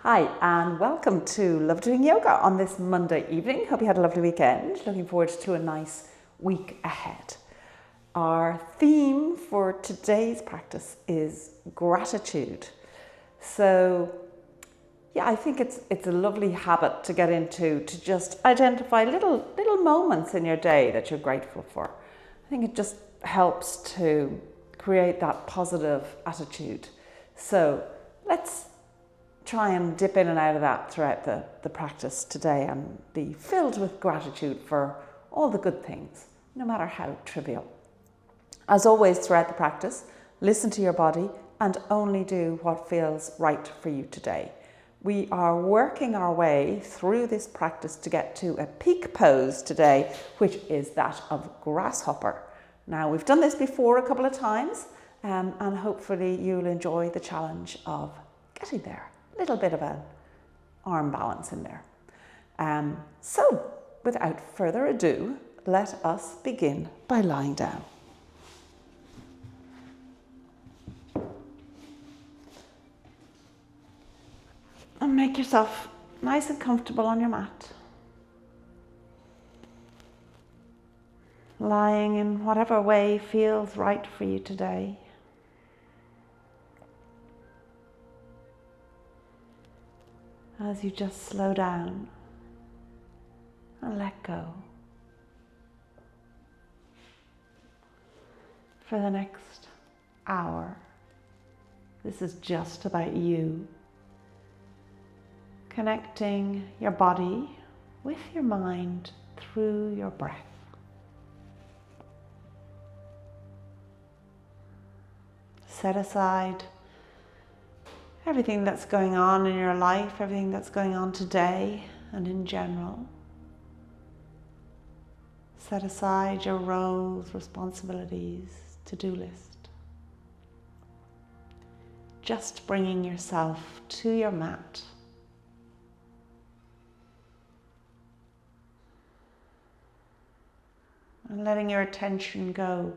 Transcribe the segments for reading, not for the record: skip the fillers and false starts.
Hi, and welcome to Love Doing Yoga on this Monday evening. Hope you had a lovely weekend. Looking forward to a nice week ahead. Our theme for today's practice is gratitude. So, I think it's a lovely habit to get into, to just identify little moments in your day that you're grateful for. I think it just helps to create that positive attitude. So let's try and dip in and out of that throughout the practice today and be filled with gratitude for all the good things, no matter how trivial. As always throughout the practice, listen to your body and only do what feels right for you today. We are working our way through this practice to get to a peak pose today, which is that of grasshopper. Now, we've done this before a couple of times, and hopefully you'll enjoy the challenge of getting there. A little bit of an arm balance in there. So, without further ado, let us begin by lying down. And make yourself nice and comfortable on your mat. Lying in whatever way feels right for you today. As you just slow down and let go. For the next hour, this is just about you. Connecting your body with your mind through your breath. Set aside everything that's going on in your life, everything that's going on today and in general. Set aside your roles, responsibilities, to-do list. Just bringing yourself to your mat. And letting your attention go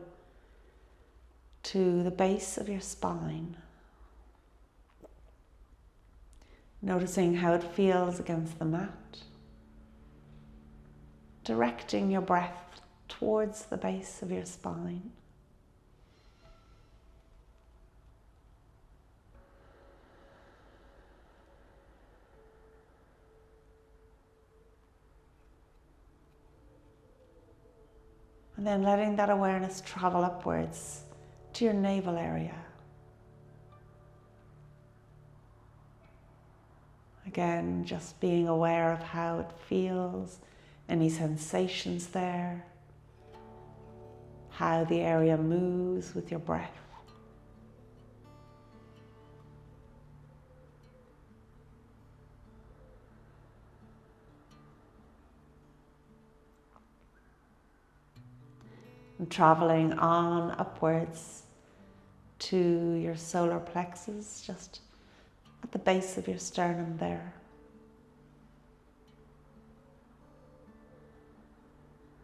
to the base of your spine. Noticing how it feels against the mat. Directing your breath towards the base of your spine. And then letting that awareness travel upwards to your navel area. Again, just being aware of how it feels, any sensations there, how the area moves with your breath. And traveling on upwards to your solar plexus, just at the base of your sternum there.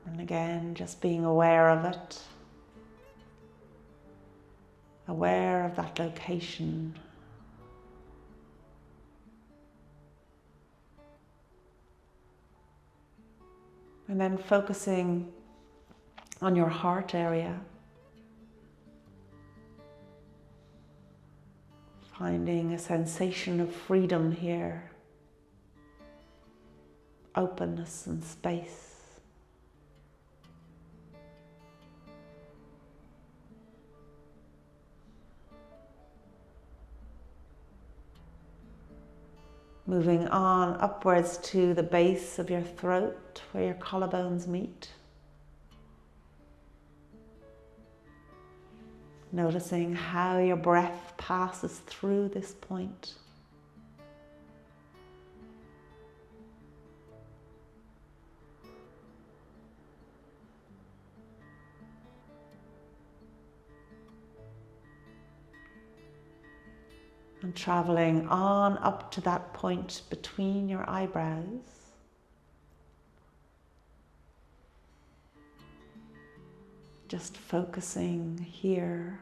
And again, just being aware of it. Aware of that location. And then focusing on your heart area. Finding a sensation of freedom here, openness and space. Moving on upwards to the base of your throat where your collarbones meet. Noticing how your breath passes through this point. And traveling on up to that point between your eyebrows. Just focusing here.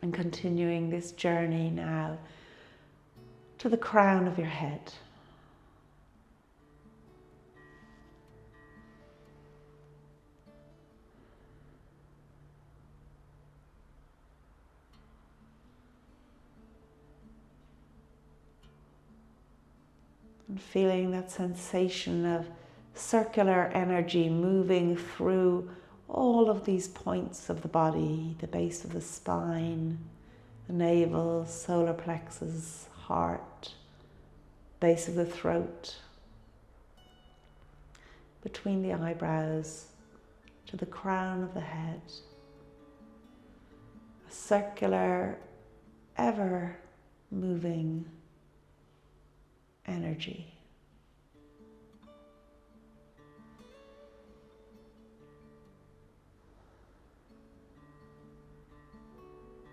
And continuing this journey now to the crown of your head. And feeling that sensation of circular energy moving through all of these points of the body, the base of the spine, the navel, solar plexus, heart, base of the throat, between the eyebrows to the crown of the head. A circular, ever moving energy.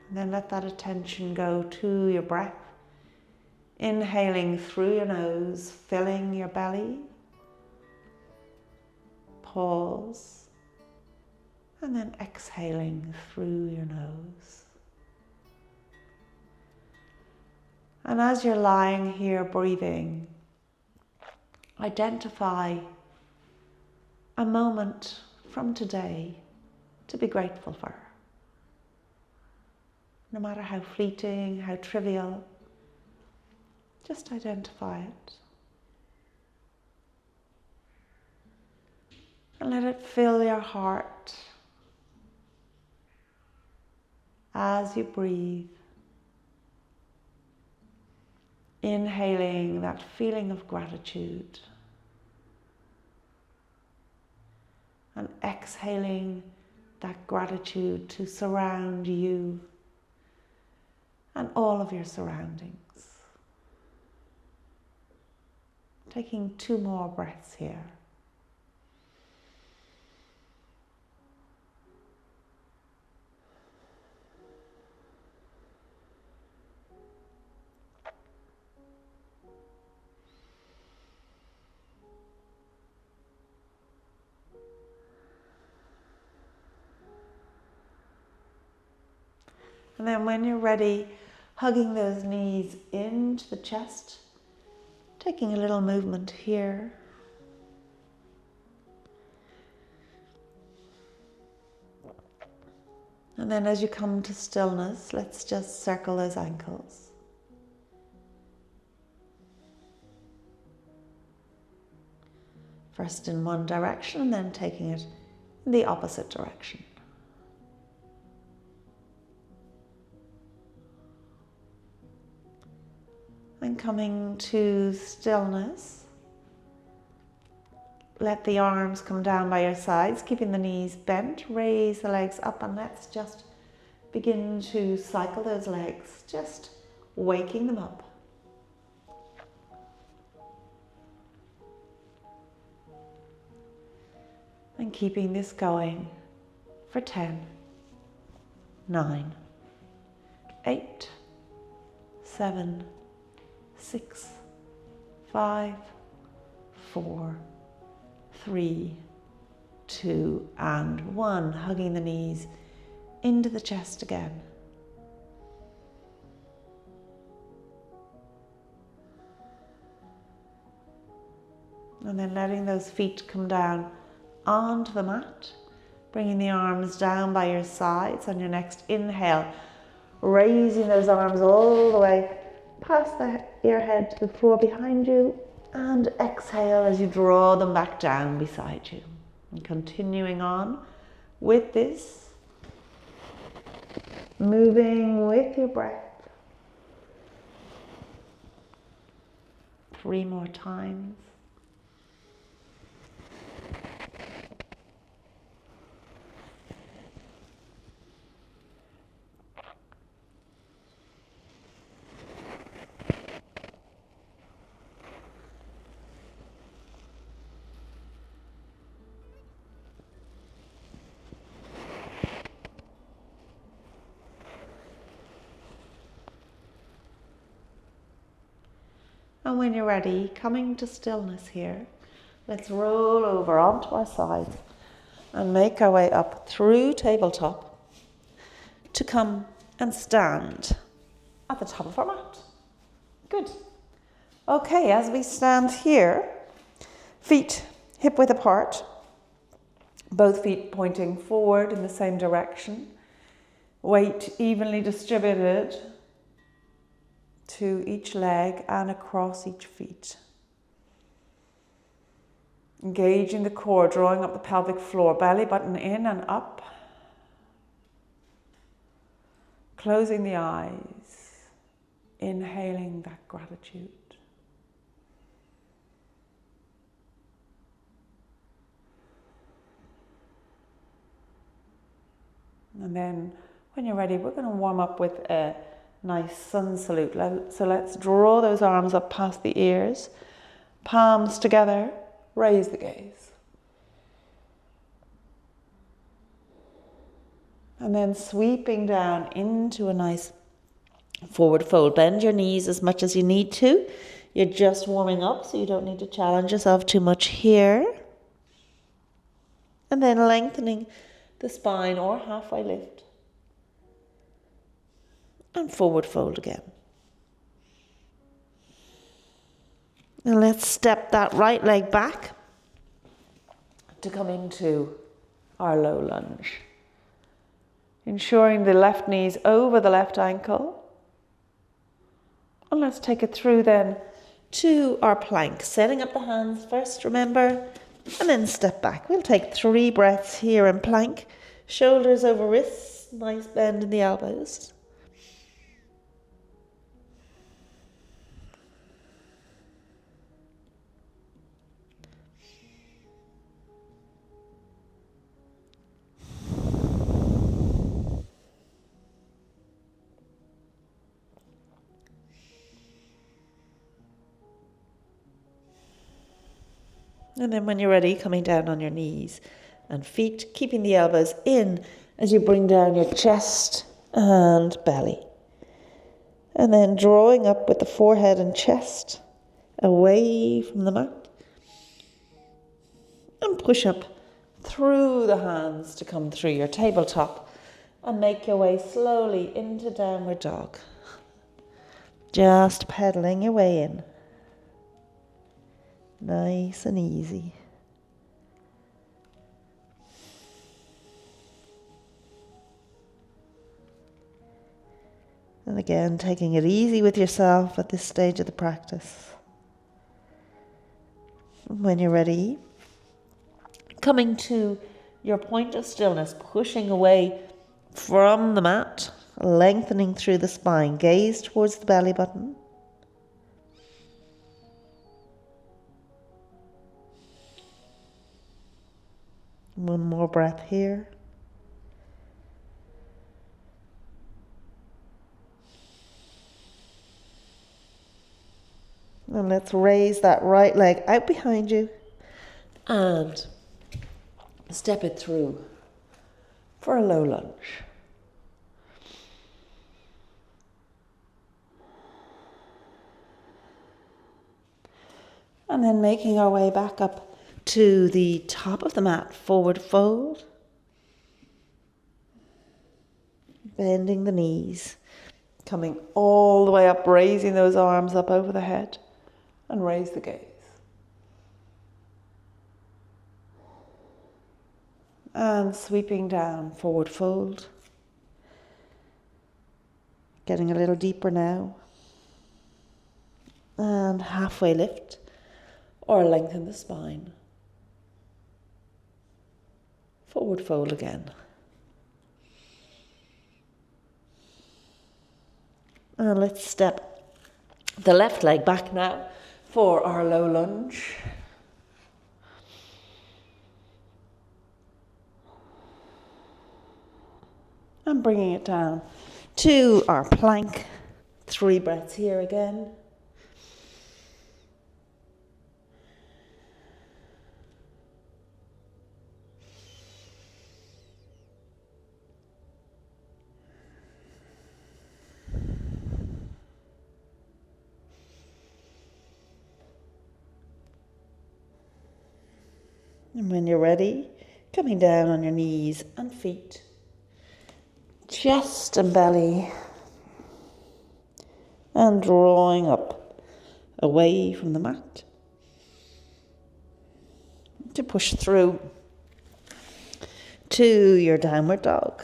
And then let that attention go to your breath. Inhaling through your nose, filling your belly. Pause. And then exhaling through your nose. And as you're lying here breathing, identify a moment from today to be grateful for. No matter how fleeting, how trivial, just identify it. And let it fill your heart as you breathe. Inhaling that feeling of gratitude. And exhaling that gratitude to surround you and all of your surroundings. Taking 2 more breaths here. And then when you're ready, hugging those knees into the chest, taking a little movement here. And then as you come to stillness, let's just circle those ankles. First in one direction and then taking it in the opposite direction. And coming to stillness, let the arms come down by your sides, keeping the knees bent. Raise the legs up and let's just begin to cycle those legs, just waking them up. And keeping this going for 10, 9, 8, 7, 6, 5, 4, 3, 2, and 1. Hugging the knees into the chest again. And then letting those feet come down onto the mat. Bringing the arms down by your sides. On your next inhale, raising those arms all the way past your head to the floor behind you, and exhale as you draw them back down beside you. And continuing on with this, moving with your breath. 3 more times. And when you're ready, coming to stillness here, let's roll over onto our sides and make our way up through tabletop to come and stand at the top of our mat. Good. Okay, as we stand here, feet hip width apart, both feet pointing forward in the same direction, weight evenly distributed to each leg and across each feet. Engaging the core, drawing up the pelvic floor, belly button in and up. Closing the eyes, inhaling that gratitude. And then when you're ready, we're going to warm up with a nice sun salute. So let's draw those arms up past the ears, palms together, raise the gaze. And then sweeping down into a nice forward fold. Bend your knees as much as you need to. You're just warming up, so you don't need to challenge yourself too much here. And then lengthening the spine or halfway lift. And forward fold again. And let's step that right leg back to come into our low lunge. Ensuring the left knee's over the left ankle. And let's take it through then to our plank. Setting up the hands first, remember, and then step back. We'll take 3 breaths here in plank. Shoulders over wrists, nice bend in the elbows. And then when you're ready, coming down on your knees and feet, keeping the elbows in as you bring down your chest and belly. And then drawing up with the forehead and chest away from the mat. And push up through the hands to come through your tabletop and make your way slowly into downward dog. Just pedaling your way in. Nice and easy. And again, taking it easy with yourself at this stage of the practice. When you're ready, coming to your point of stillness, pushing away from the mat, lengthening through the spine, gaze towards the belly button. One more breath here. And let's raise that right leg out behind you and step it through for a low lunge. And then making our way back up to the top of the mat, forward fold. Bending the knees, coming all the way up, raising those arms up over the head, and raise the gaze. And sweeping down, forward fold. Getting a little deeper now. And halfway lift, or lengthen the spine. Forward fold again. And let's step the left leg back now for our low lunge. And bringing it down to our plank. 3 breaths here again. And when you're ready, coming down on your knees and feet, chest and belly, and drawing up away from the mat to push through to your downward dog.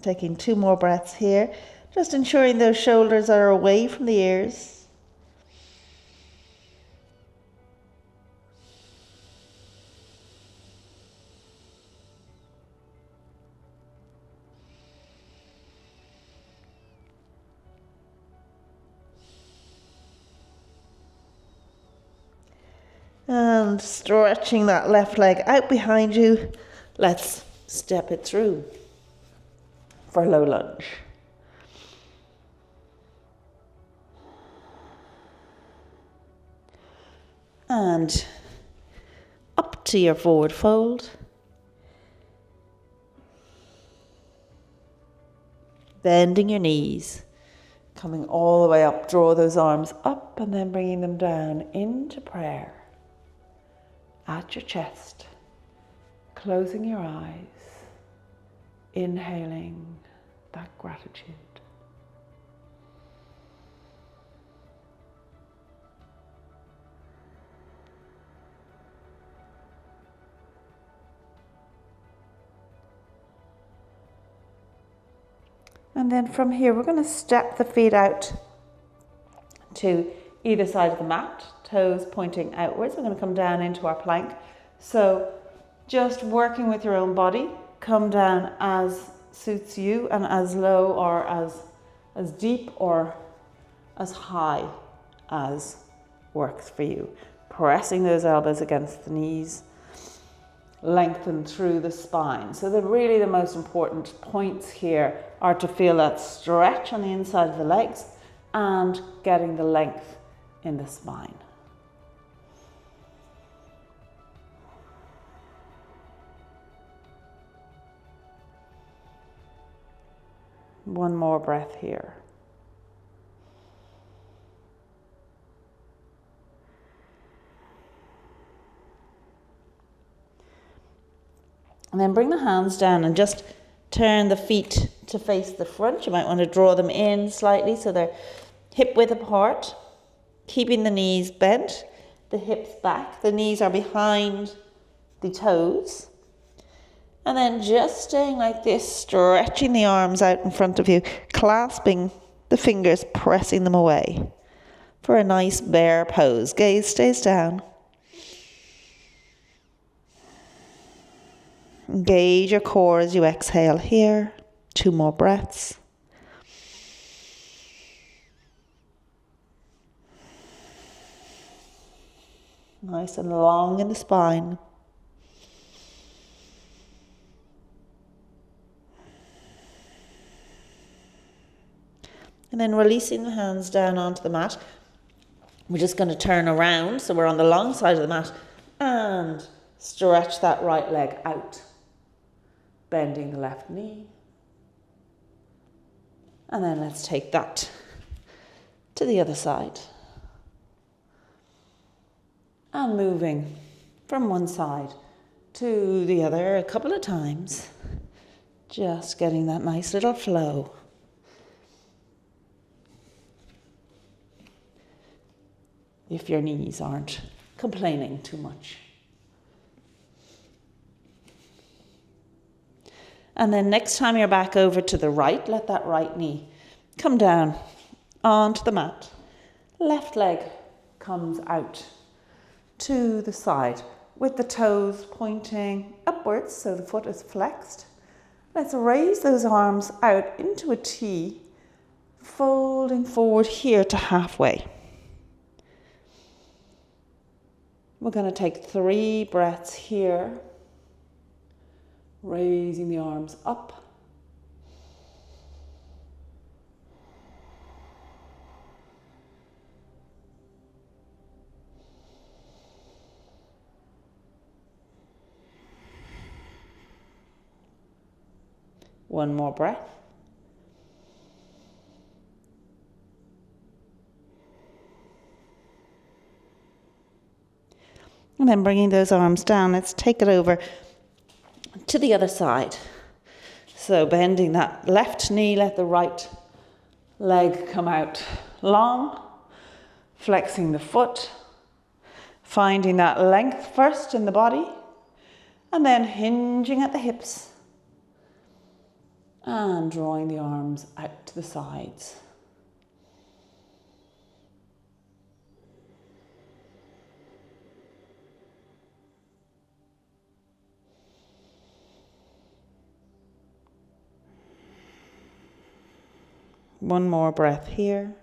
Taking 2 more breaths here, just ensuring those shoulders are away from the ears. And stretching that left leg out behind you. Let's step it through for low lunge. And up to your forward fold. Bending your knees. Coming all the way up. Draw those arms up and then bringing them down into prayer. At your chest, closing your eyes, inhaling that gratitude. And then from here, we're going to step the feet out to either side of the mat, toes pointing outwards. We're going to come down into our plank. So just working with your own body, come down as suits you and as low or as deep or as high as works for you. Pressing those elbows against the knees, lengthen through the spine. So the most important points here are to feel that stretch on the inside of the legs and getting the length in the spine. One more breath here. And then bring the hands down and just turn the feet to face the front. You might want to draw them in slightly so they're hip width apart, keeping the knees bent, the hips back. The knees are behind the toes. And then just staying like this, stretching the arms out in front of you, clasping the fingers, pressing them away for a nice bear pose. Gaze stays down. Engage your core as you exhale here. 2 more breaths. Nice and long in the spine. And then releasing the hands down onto the mat. We're just going to turn around, so we're on the long side of the mat, and stretch that right leg out. Bending the left knee. And then let's take that to the other side. And moving from one side to the other a couple of times. Just getting that nice little flow. If your knees aren't complaining too much. And then next time you're back over to the right, let that right knee come down onto the mat. Left leg comes out to the side with the toes pointing upwards so the foot is flexed. Let's raise those arms out into a T, folding forward here to halfway. We're going to take 3 breaths here. Raising the arms up. One more breath. And then bringing those arms down, let's take it over to the other side. So bending that left knee, let the right leg come out long, flexing the foot, finding that length first in the body, and then hinging at the hips and drawing the arms out to the sides. One more breath here.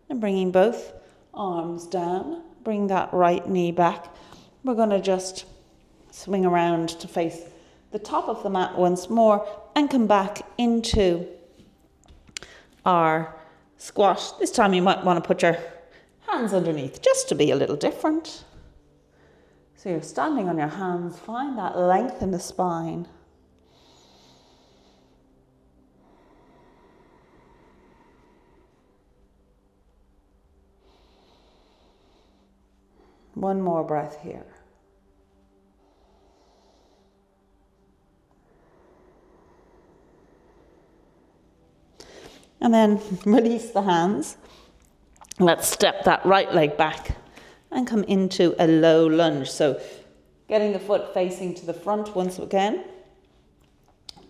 And bringing both arms down, bring that right knee back. We're going to just swing around to face the top of the mat once more and come back into our squat. This time you might want to put your hands underneath just to be a little different. So you're standing on your hands, find that length in the spine. One more breath here. And then release the hands. Let's step that right leg back and come into a low lunge. So getting the foot facing to the front once again.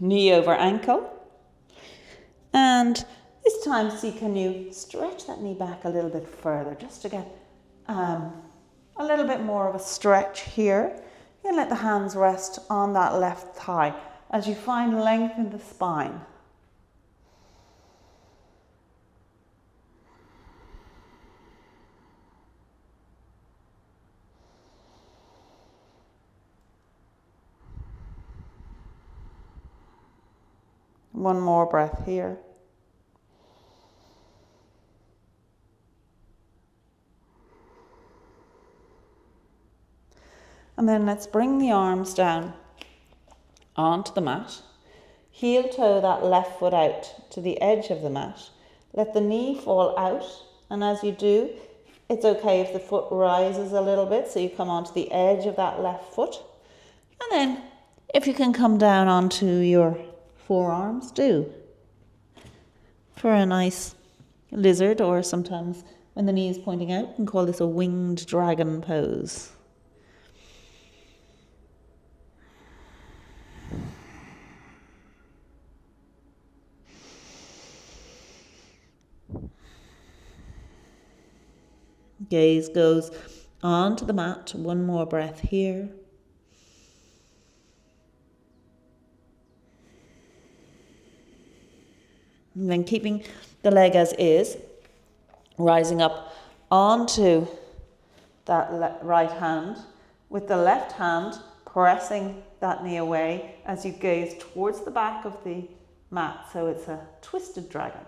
Knee over ankle. And this time, see, can you stretch that knee back a little bit further just to get a little bit more of a stretch here. You can let the hands rest on that left thigh as you find length in the spine. One more breath here. And then let's bring the arms down onto the mat. Heel toe that left foot out to the edge of the mat. Let the knee fall out. And as you do, it's okay if the foot rises a little bit, so you come onto the edge of that left foot. And then if you can come down onto your forearms, do. For a nice lizard, or sometimes when the knee is pointing out, you can call this a winged dragon pose. Gaze goes onto the mat. One more breath here. And then keeping the leg as is, rising up onto that right hand, with the left hand pressing that knee away as you gaze towards the back of the mat. So it's a twisted dragon.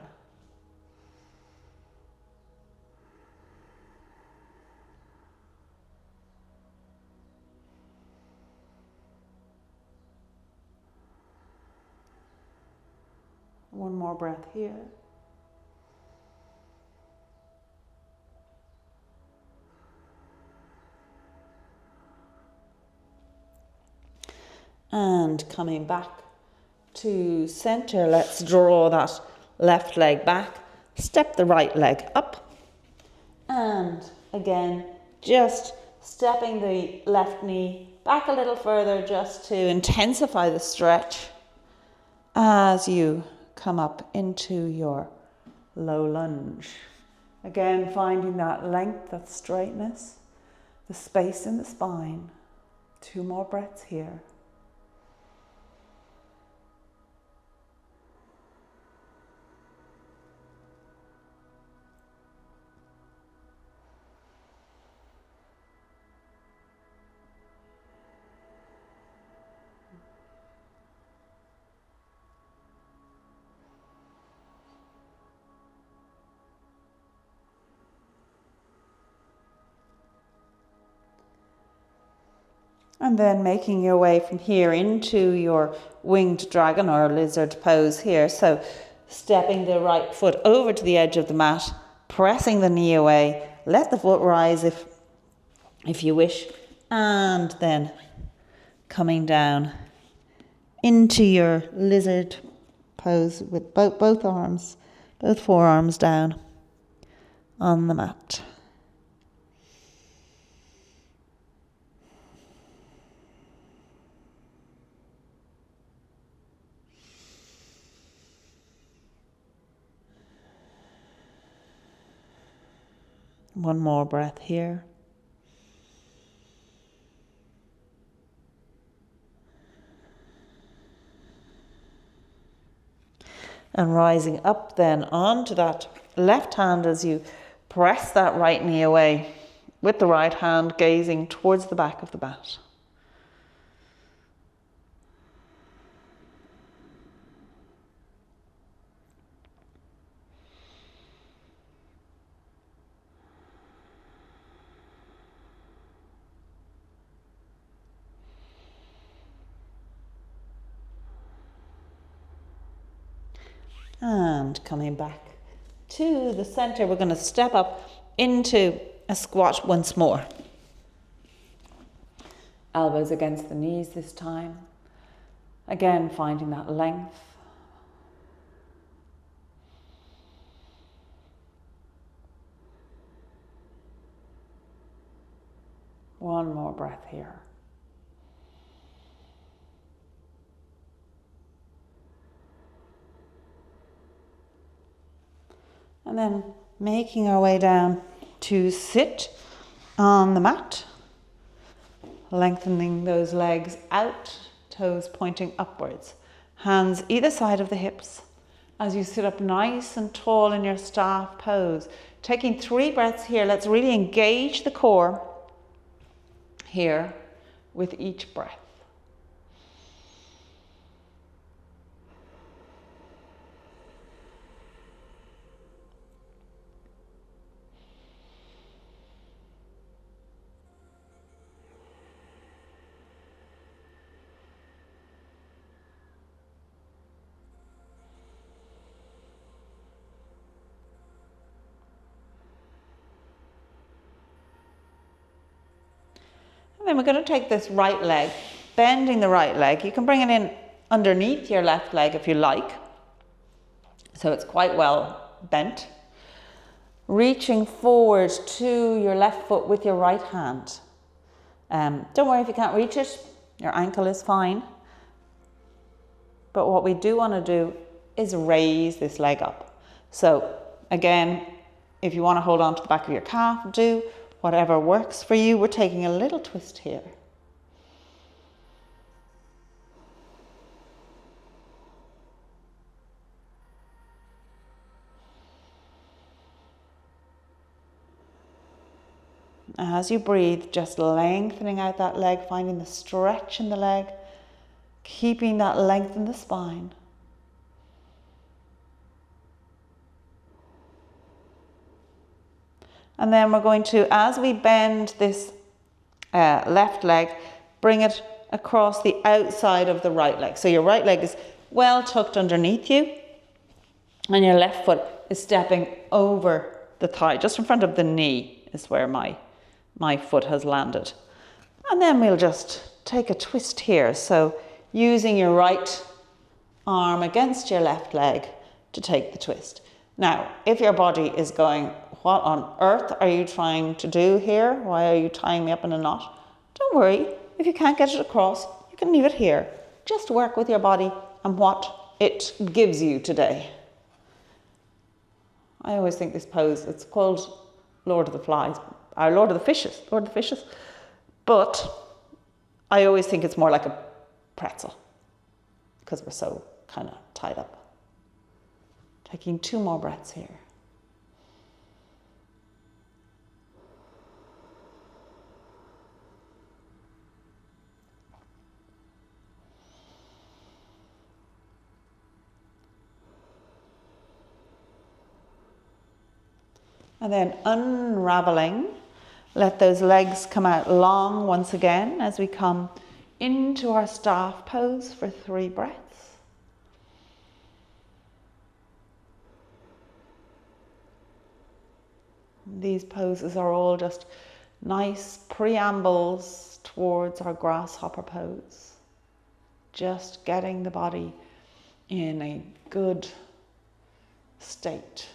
One more breath here. And coming back to center, let's draw that left leg back, step the right leg up, and again, just stepping the left knee back a little further just to intensify the stretch as you come up into your low lunge. Again, finding that length, that straightness, the space in the spine. 2 more breaths here. And then making your way from here into your winged dragon or lizard pose here. So stepping the right foot over to the edge of the mat, pressing the knee away, let the foot rise if you wish, and then coming down into your lizard pose with both arms, both forearms down on the mat. One more breath here. And rising up then onto that left hand as you press that right knee away with the right hand gazing towards the back of the mat. And coming back to the center, we're going to step up into a squat once more. Elbows against the knees this time. Again, finding that length. One more breath here. And then making our way down to sit on the mat, lengthening those legs out, toes pointing upwards, hands either side of the hips as you sit up nice and tall in your staff pose. Taking 3 breaths here, let's really engage the core here with each breath. Then we're going to take this right leg, bending the right leg. You can bring it in underneath your left leg if you like. So it's quite well bent. Reaching forward to your left foot with your right hand. Don't worry if you can't reach it. Your ankle is fine. But what we do want to do is raise this leg up. So again, if you want to hold on to the back of your calf, do. Whatever works for you. We're taking a little twist here. As you breathe, just lengthening out that leg, finding the stretch in the leg, keeping that length in the spine. And then we're going to, as we bend this left leg, bring it across the outside of the right leg. So your right leg is well tucked underneath you, and your left foot is stepping over the thigh. Just in front of the knee is where my foot has landed. And then we'll just take a twist here. So using your right arm against your left leg to take the twist. Now, if your body is going, what on earth are you trying to do here? Why are you tying me up in a knot? Don't worry. If you can't get it across, you can leave it here. Just work with your body and what it gives you today. I always think this pose, it's called Lord of the Flies, or Lord of the Fishes. But I always think it's more like a pretzel because we're so kind of tied up. Taking 2 more breaths here. And then unraveling, Let those legs come out long once again as we come into our staff pose for 3 breaths. These poses are all just nice preambles towards our grasshopper pose. Just getting the body in a good state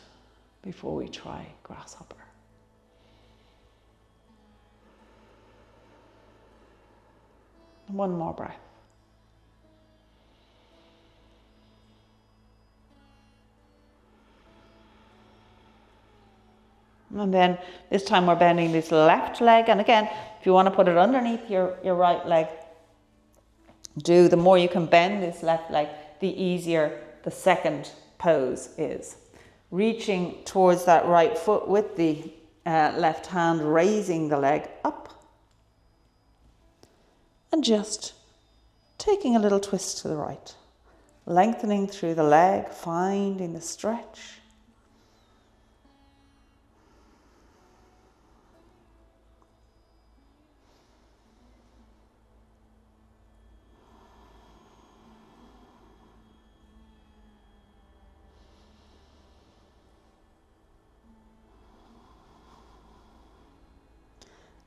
before we try grasshopper. One more breath. And then this time we're bending this left leg. And again, if you want to put it underneath your right leg, the more you can bend this left leg, the easier the second pose is. Reaching towards that right foot with the left hand, raising the leg up. And just taking a little twist to the right. Lengthening through the leg, finding the stretch.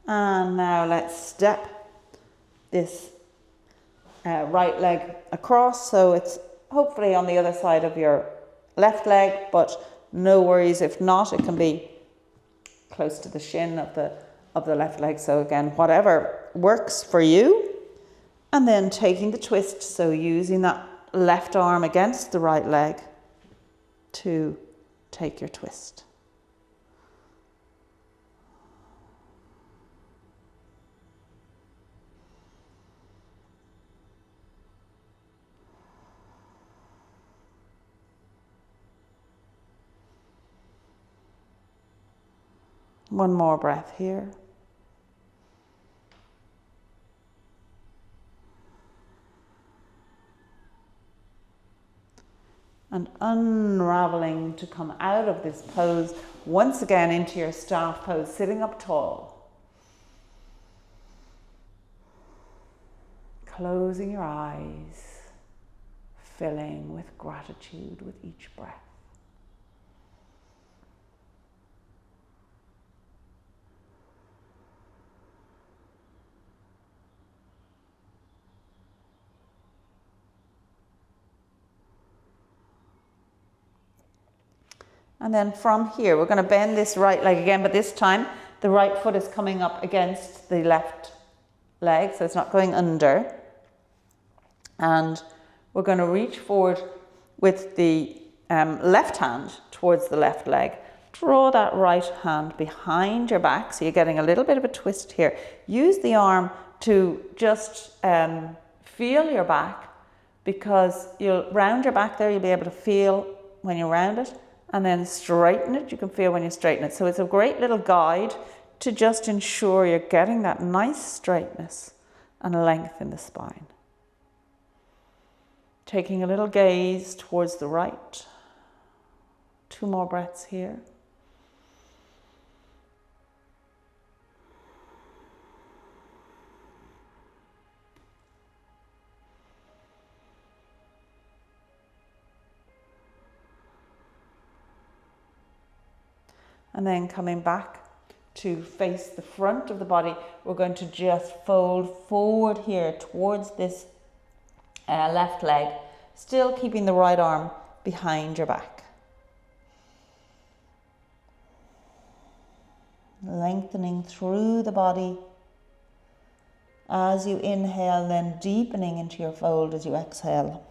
And now let's step this right leg across, so it's hopefully on the other side of your left leg, but no worries if not, it can be close to the shin of the left leg. So again, whatever works for you. And then taking the twist, so using that left arm against the right leg to take your twist. One more breath here. And unraveling to come out of this pose once again into your staff pose, sitting up tall. Closing your eyes, filling with gratitude with each breath. And then from here, we're going to bend this right leg again, but this time the right foot is coming up against the left leg, so it's not going under. And we're going to reach forward with the left hand towards the left leg. Draw that right hand behind your back, so you're getting a little bit of a twist here. Use the arm to just feel your back, because you'll round your back there, you'll be able to feel when you round it. And then straighten it, you can feel when you straighten it. So it's a great little guide to just ensure you're getting that nice straightness and length in the spine. Taking a little gaze towards the right. 2 more breaths here. And then coming back to face the front of the body, we're going to just fold forward here towards this left leg, still keeping the right arm behind your back. Lengthening through the body as you inhale, then deepening into your fold as you exhale.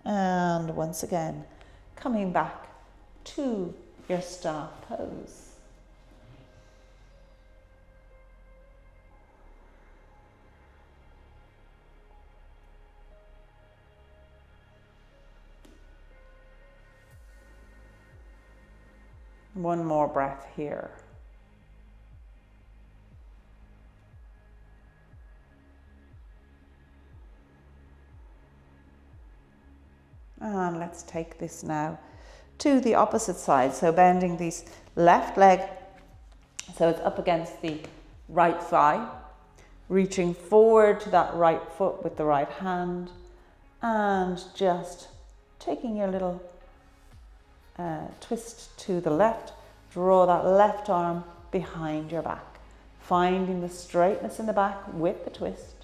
And once again, coming back to your staff pose. One more breath here. And let's take this now to the opposite side. So bending this left leg so it's up against the right thigh, reaching forward to that right foot with the right hand, and just taking your little twist to the left. Draw that left arm behind your back, finding the straightness in the back with the twist.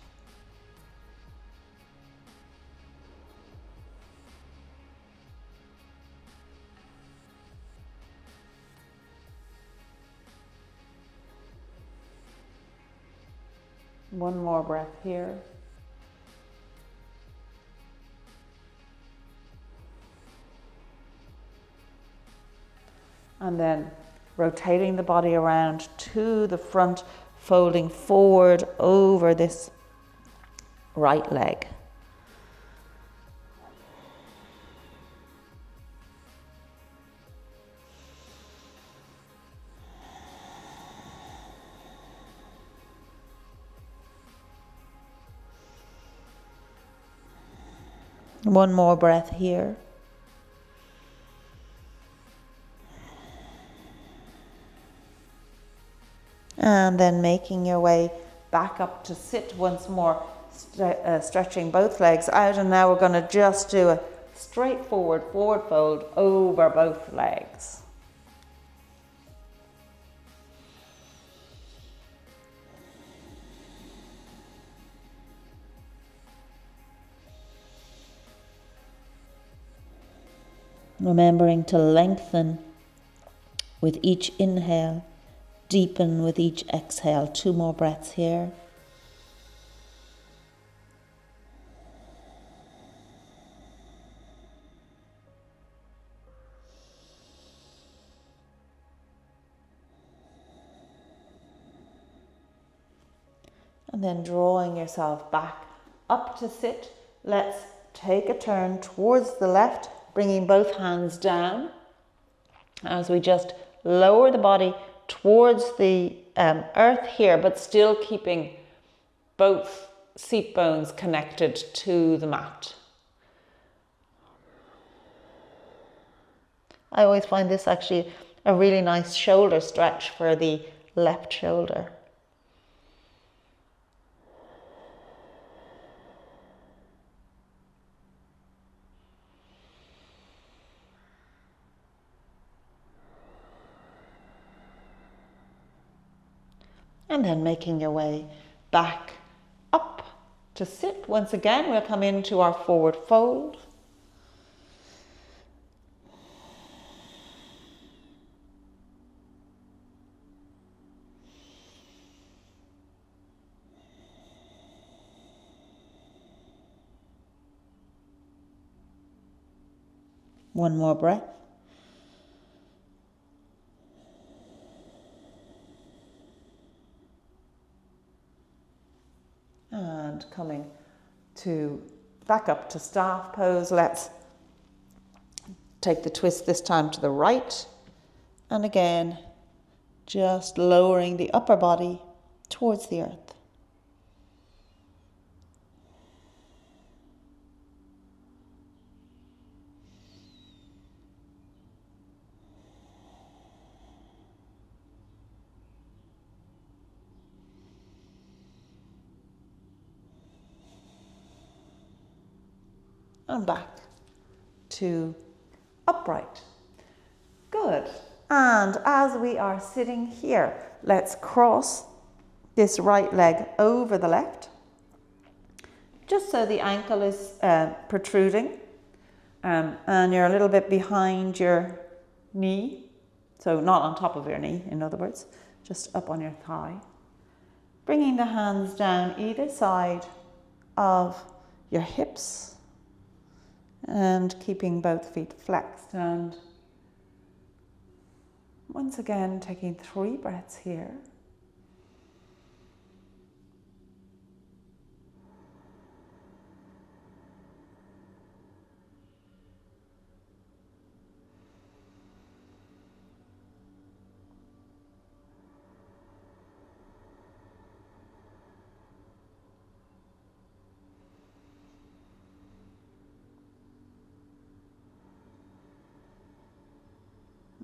One more breath here. And then rotating the body around to the front, folding forward over this right leg. One more breath here. And then making your way back up to sit once more, stretching both legs out. And now we're going to just do a straightforward forward fold over both legs. Remembering to lengthen with each inhale, deepen with each exhale. 2 more breaths here. And then drawing yourself back up to sit. Let's take a turn towards the left, bringing both hands down as we just lower the body towards the earth here, but still keeping both seat bones connected to the mat. I always find this actually a really nice shoulder stretch for the left shoulder. And then making your way back up to sit. Once again, we'll come into our forward fold. One more breath. And coming to back up to staff pose. Let's take the twist this time to the right. And again, just lowering the upper body towards the earth. And back to upright. Good. And as we are sitting here, let's cross this right leg over the left, just so the ankle is protruding and you're a little bit behind your knee. So not on top of your knee, in other words, just up on your thigh. Bringing the hands down either side of your hips. And keeping both feet flexed. And once again, taking 3 breaths here.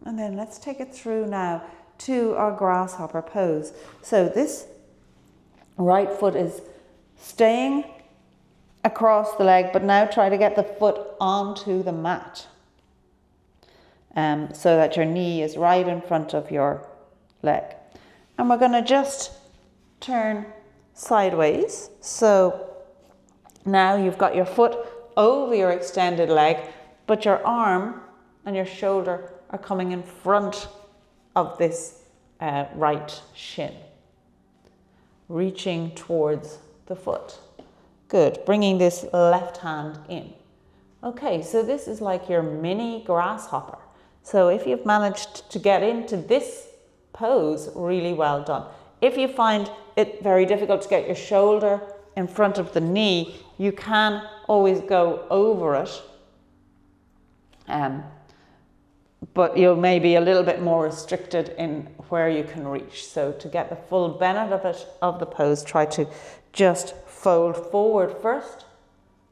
And then let's take it through now to our grasshopper pose. So this right foot is staying across the leg, but now try to get the foot onto the mat. So that your knee is right in front of your leg. And we're going to just turn sideways. So now you've got your foot over your extended leg, but your arm and your shoulder are coming in front of this right shin, reaching towards the foot. Good. Bringing this left hand in. Okay, so this is like your mini grasshopper. So if you've managed to get into this pose, really well done. If you find it very difficult to get your shoulder in front of the knee, you can always go over it. But you'll maybe a little bit more restricted in where you can reach. So to get the full benefit of the pose, try to just fold forward first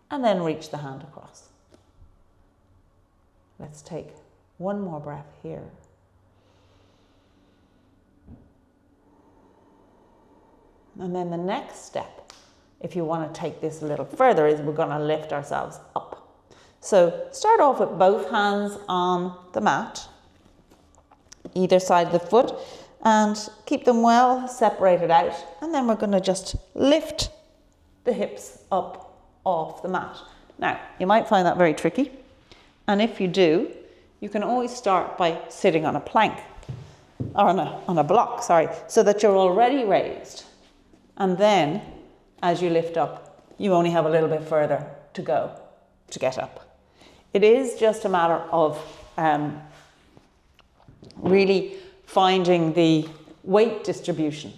and then reach the hand across. Let's take one more breath here. And then the next step, if you want to take this a little further, is we're going to lift ourselves up. So start off with both hands on the mat, either side of the foot, and keep them well separated out. And then we're going to just lift the hips up off the mat. Now, you might find that very tricky. And if you do, you can always start by sitting on a plank, or on a block, so that you're already raised. And then, as you lift up, you only have a little bit further to go to get up. It is just a matter of really finding the weight distribution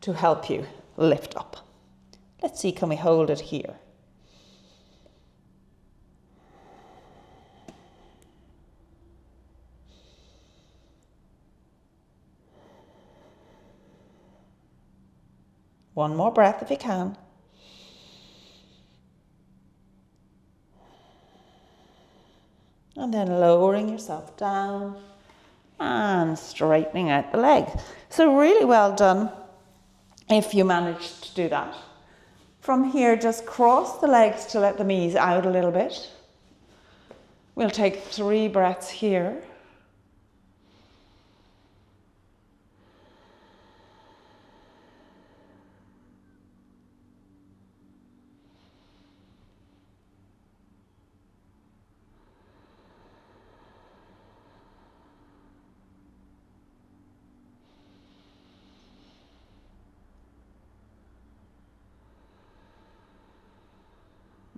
to help you lift up. Let's see, can we hold it here? One more breath if you can. And then lowering yourself down and straightening out the leg. So really well done if you managed to do that. From here, just cross the legs to let them ease out a little bit. We'll take 3 breaths here.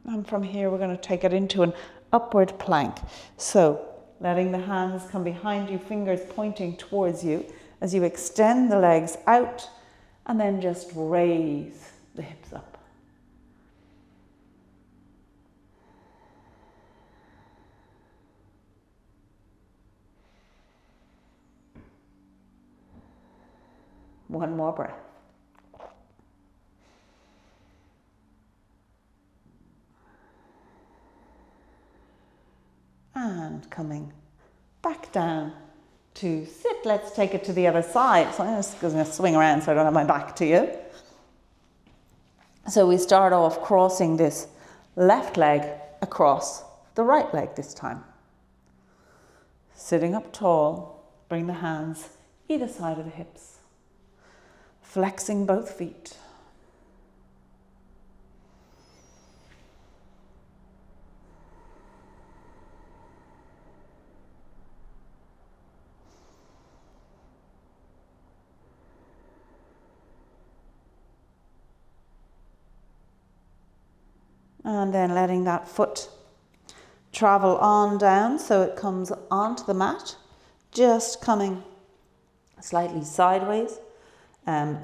And from here, we're going to take it into an upward plank. So letting the hands come behind you, fingers pointing towards you as you extend the legs out and then just raise the hips up. One more breath. And coming back down to sit. Let's take it to the other side. So I'm just going to swing around so I don't have my back to you. So we start off crossing this left leg across the right leg this time. Sitting up tall, bring the hands either side of the hips. Flexing both feet. And then letting that foot travel on down so it comes onto the mat, just coming slightly sideways,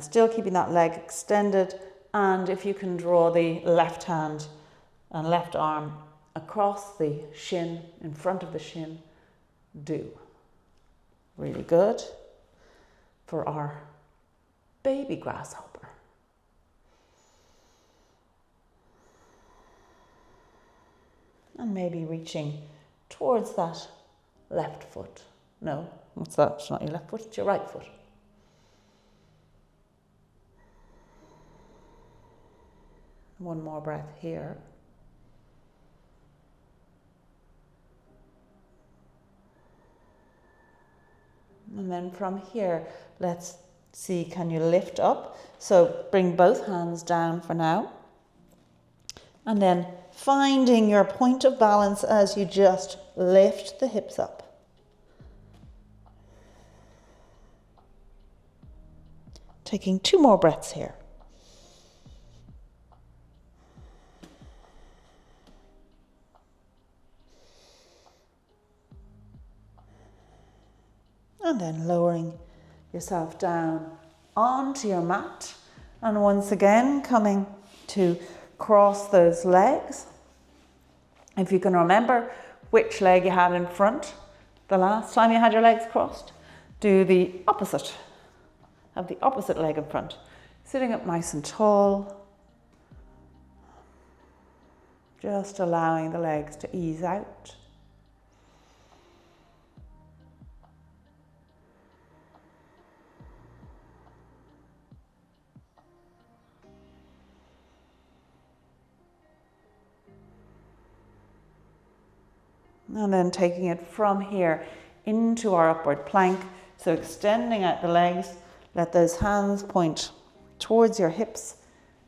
still keeping that leg extended. And if you can draw the left hand and left arm across the shin, in front of the shin, do. Really good for our baby grasshopper. And maybe reaching towards that left foot No, what's that? It's not your left foot, it's your right foot. One more breath here. And then from here, let's see, can you lift up? So bring both hands down for now. And then finding your point of balance as you just lift the hips up. Taking 2 more breaths here. And then lowering yourself down onto your mat. And once again, coming to cross those legs. If you can remember which leg you had in front the last time you had your legs crossed, do the opposite. Have the opposite leg in front. Sitting up nice and tall. Just allowing the legs to ease out. And then taking it from here into our upward plank. So extending out the legs, let those hands point towards your hips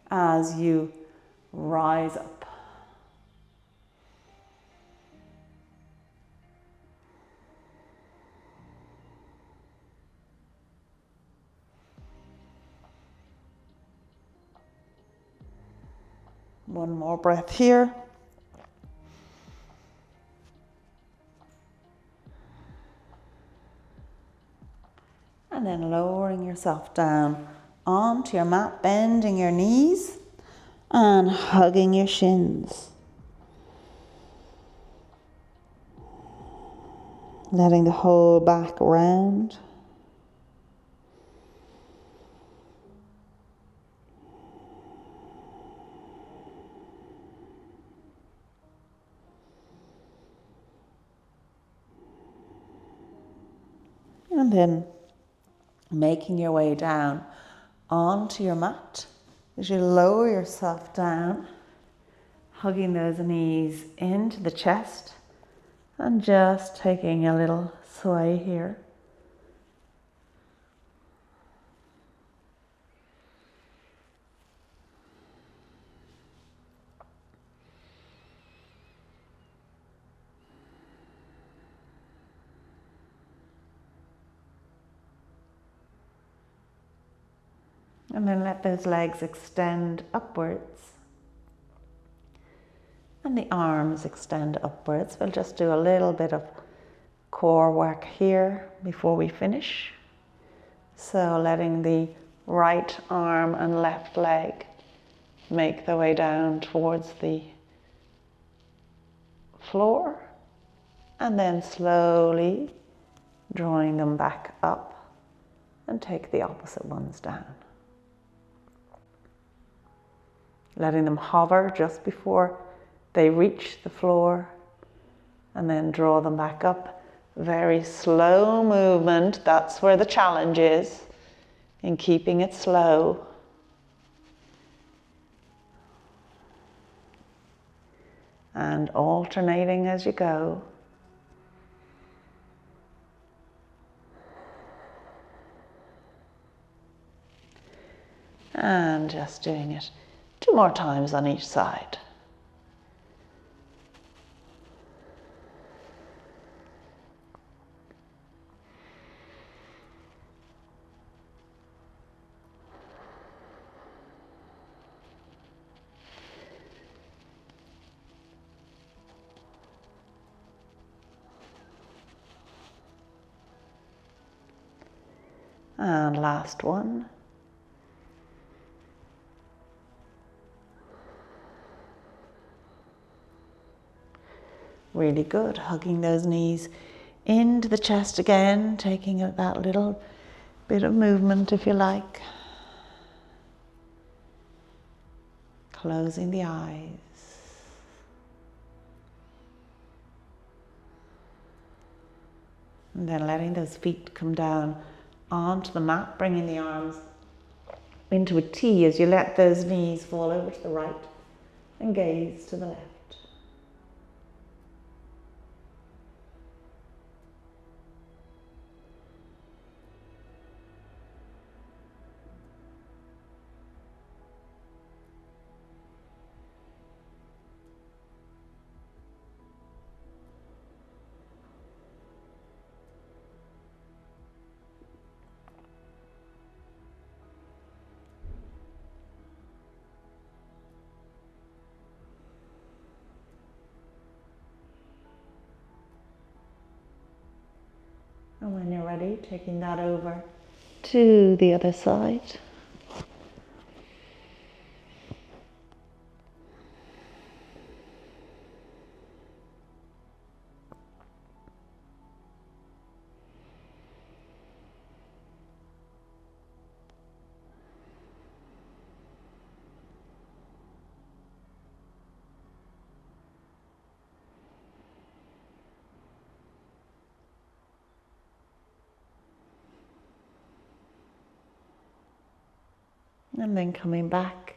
as you rise up. One more breath here. And then lowering yourself down onto your mat, bending your knees and hugging your shins. Letting the whole back round. And then making your way down onto your mat as you lower yourself down, hugging those knees into the chest and just taking a little sway here. And then let those legs extend upwards. And the arms extend upwards. We'll just do a little bit of core work here before we finish. So letting the right arm and left leg make their way down towards the floor. And then slowly drawing them back up and take the opposite ones down. Letting them hover just before they reach the floor and then draw them back up. Very slow movement. That's where the challenge is, in keeping it slow. And alternating as you go. And just doing it 2 more times on each side. And last one. Really good, hugging those knees into the chest again, taking that little bit of movement if you like. Closing the eyes. And then letting those feet come down onto the mat, bringing the arms into a T as you let those knees fall over to the right and gaze to the left. And when you're ready, taking that over to the other side. And then coming back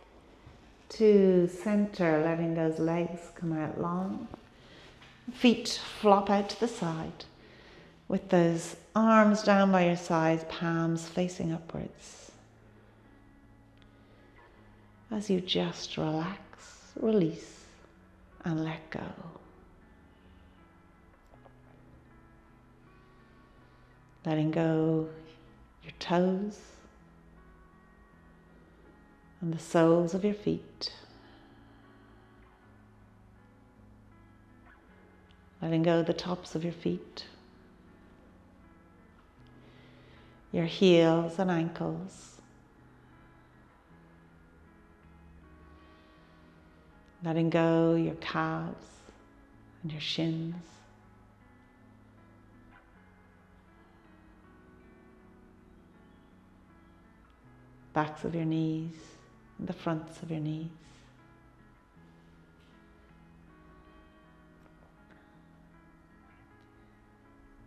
to center, letting those legs come out long. Feet flop out to the side with those arms down by your sides, palms facing upwards. As you just relax, release, and let go. Letting go your toes and the soles of your feet. Letting go the tops of your feet, your heels and ankles. Letting go your calves and your shins. Backs of your knees and the fronts of your knees.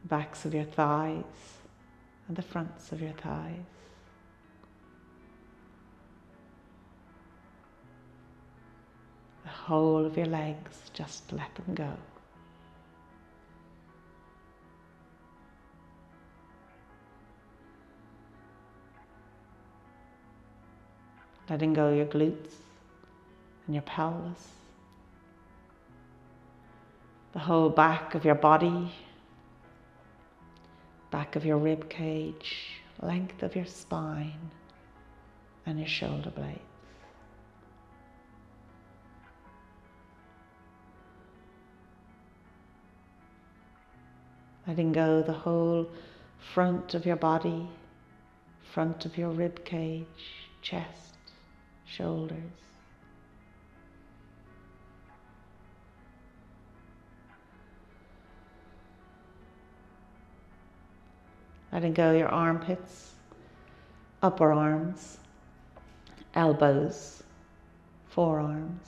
Backs of your thighs and the fronts of your thighs. The whole of your legs, just let them go. Letting go your glutes and your pelvis. The whole back of your body, back of your rib cage, length of your spine and your shoulder blades. Letting go the whole front of your body, front of your rib cage, chest, shoulders. Letting go your armpits, upper arms, elbows, forearms,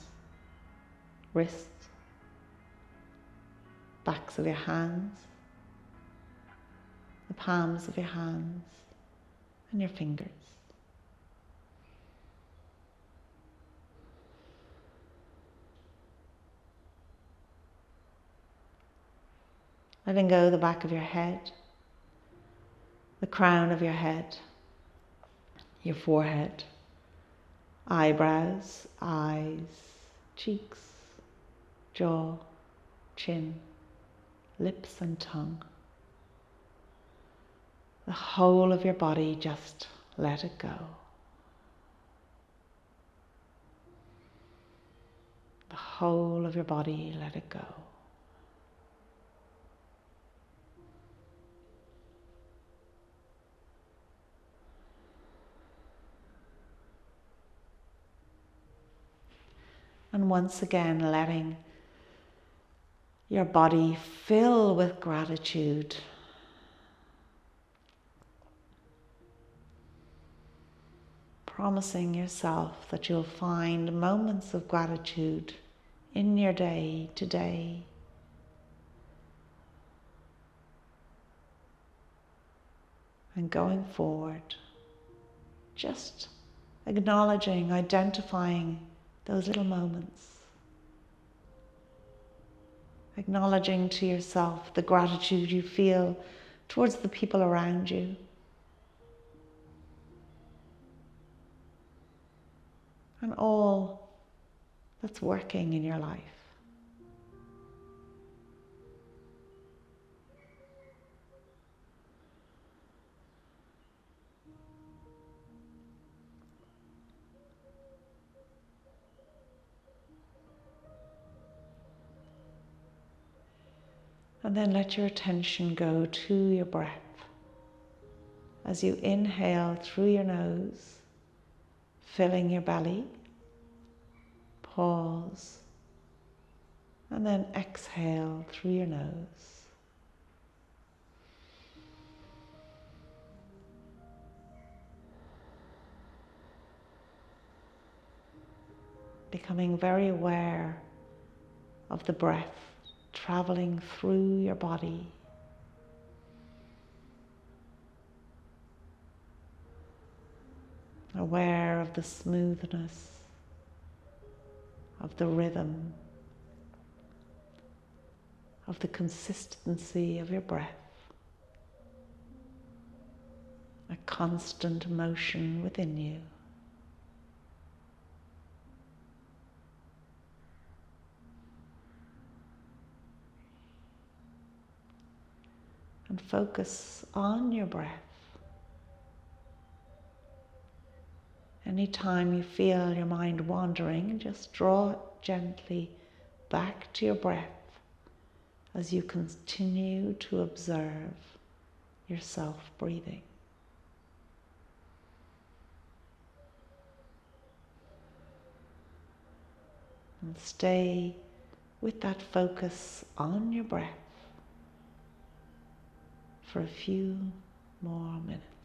wrists, backs of your hands, the palms of your hands and your fingers. Letting go the back of your head, the crown of your head, your forehead, eyebrows, eyes, cheeks, jaw, chin, lips and tongue. The whole of your body, just let it go. The whole of your body, let it go. And once again, letting your body fill with gratitude. Promising yourself that you'll find moments of gratitude in your day today. And going forward, just acknowledging, identifying those little moments. Acknowledging to yourself the gratitude you feel towards the people around you. And all that's working in your life. And then let your attention go to your breath. As you inhale through your nose, filling your belly, pause, and then exhale through your nose. Becoming very aware of the breath traveling through your body. Aware of the smoothness, of the rhythm, of the consistency of your breath. A constant motion within you. And focus on your breath. Anytime you feel your mind wandering, just draw it gently back to your breath as you continue to observe yourself breathing. And stay with that focus on your breath for a few more minutes.